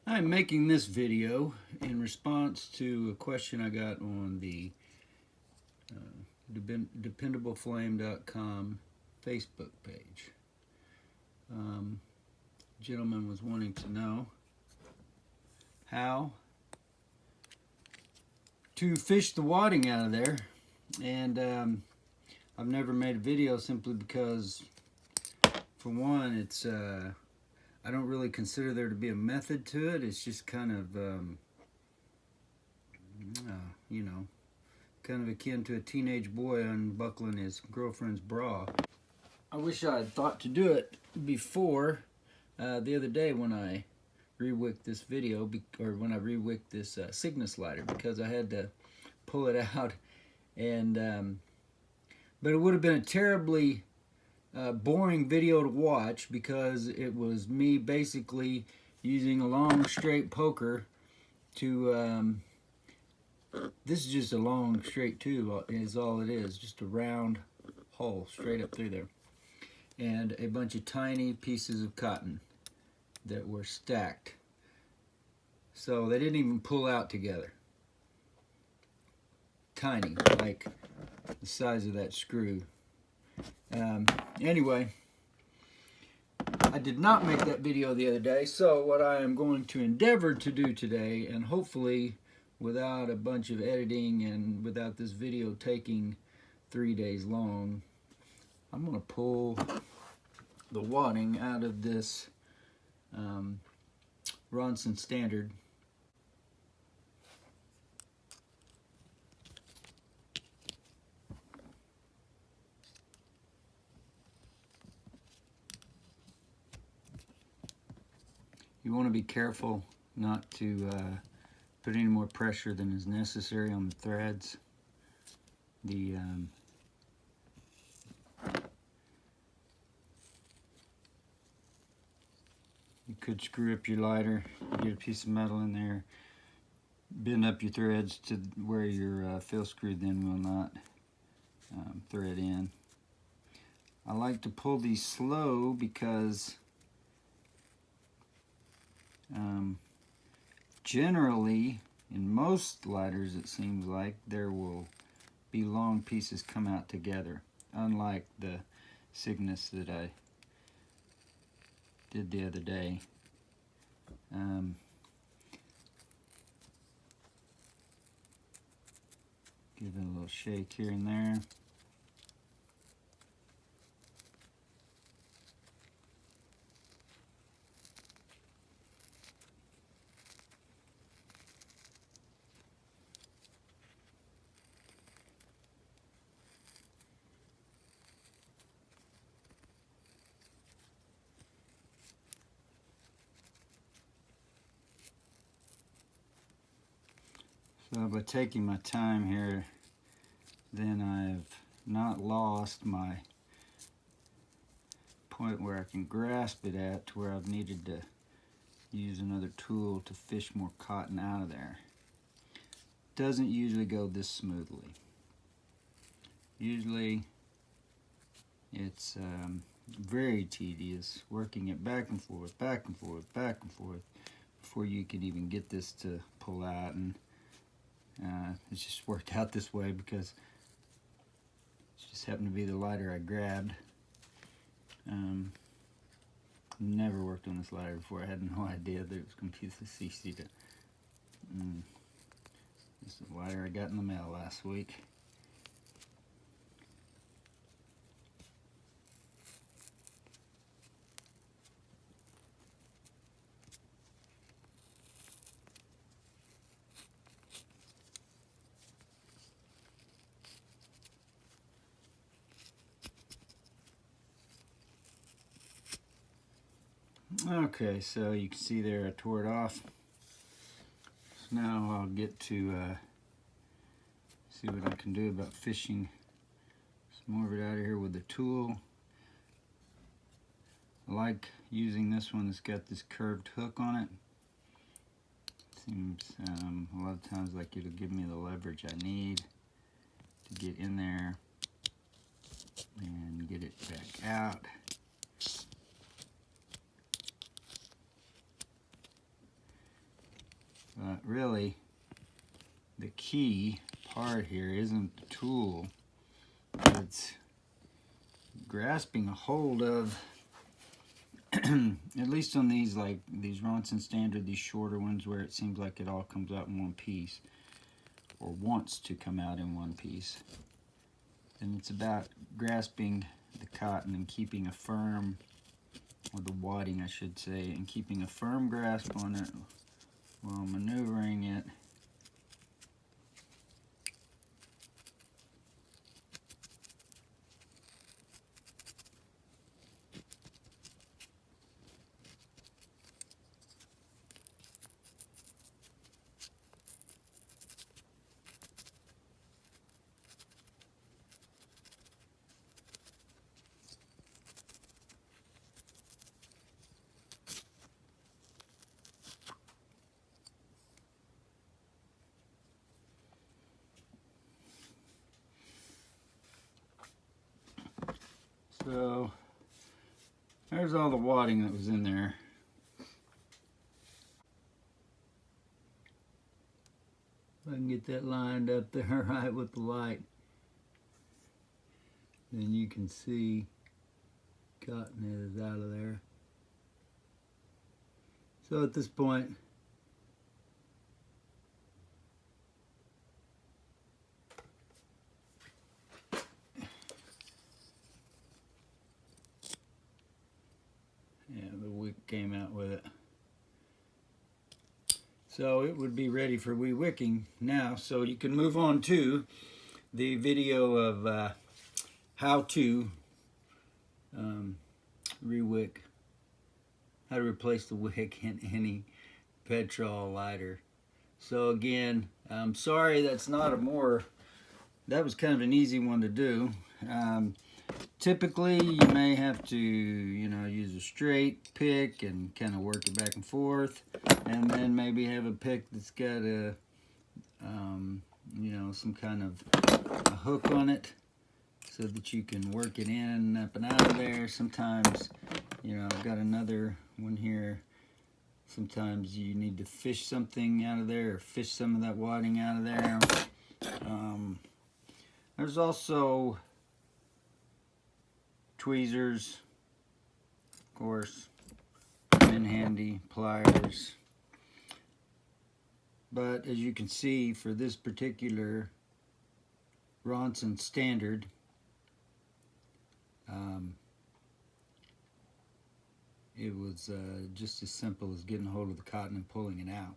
I'm making this video in response to a question I got on the dependableflame.com Facebook page. Gentleman was wanting to know how to fish the wadding out of there, and I've never made a video simply because, for one, it's I don't really consider there to be a method to it. It's just kind of you know, kind of akin to a teenage boy unbuckling his girlfriend's bra. I wish I had thought to do it before the other day when I re-wicked this video, or when I re-wicked this Cygnus lighter, because I had to pull it out, and but it would have been a terribly boring video to watch, because it was me basically using a long straight poker to this is just a long straight tube is all it is, just a round hole straight up through there, and a bunch of tiny pieces of cotton that were stacked, so they didn't even pull out together. Tiny, like the size of that screw. Anyway, I did not make that video the other day, so what I am going to endeavor to do today, and hopefully without a bunch of editing and without this video taking 3 days long, I'm going to pull the wadding out of this Ronson Standard. You want to be careful not to put any more pressure than is necessary on the threads. You could screw up your lighter, get a piece of metal in there, bend up your threads to where your fill screw then will not thread in. I like to pull these slow because generally, in most lighters, it seems like there will be long pieces come out together, unlike the Cygnus that I did the other day. Give it a little shake here and there. So by taking my time here, then I've not lost my point where I can grasp it at, to where I've needed to use another tool to fish more cotton out of there. Doesn't usually go this smoothly. Usually it's very tedious working it back and forth, back and forth, back and forth, before you can even get this to pull out. And it's just worked out this way because it just happened to be the lighter I grabbed. Never worked on this lighter before. I had no idea that it was going to be this easy to. This is the lighter I got in the mail last week. Okay, so you can see there I tore it off. So now I'll get to see what I can do about fishing some more of it out of here with the tool. I like using this one that's got this curved hook on it. Seems a lot of times like it'll give me the leverage I need to get in there and get it back out. But really, the key part here isn't the tool. It's grasping a hold of, at least on these, like these Ronson Standard, these shorter ones where it seems like it all comes out in one piece, or wants to come out in one piece. And it's about grasping the cotton and keeping a firm, or the wadding I should say, and keeping a firm grasp on it while maneuvering it. So there's all the wadding that was in there. If I can get that lined up there right with the light, then you can see cotton is out of there. So at this point, yeah, the wick came out with it. So it would be ready for wicking now. So you can move on to the video of how to re-wick, how to replace the wick in any Petrol lighter. So again, I'm sorry that's not a more, that was kind of an easy one to do. Typically you may have to, you know, use a straight pick and kind of work it back and forth, and then maybe have a pick that's got a you know, some kind of a hook on it so that you can work it in, up and out of there. Sometimes, you know, I've got another one here. Sometimes you need to fish something out of there, or fish some of that wadding out of there. There's also tweezers, of course, come in handy, pliers. But as you can see, for this particular Ronson Standard, it was just as simple as getting a hold of the cotton and pulling it out.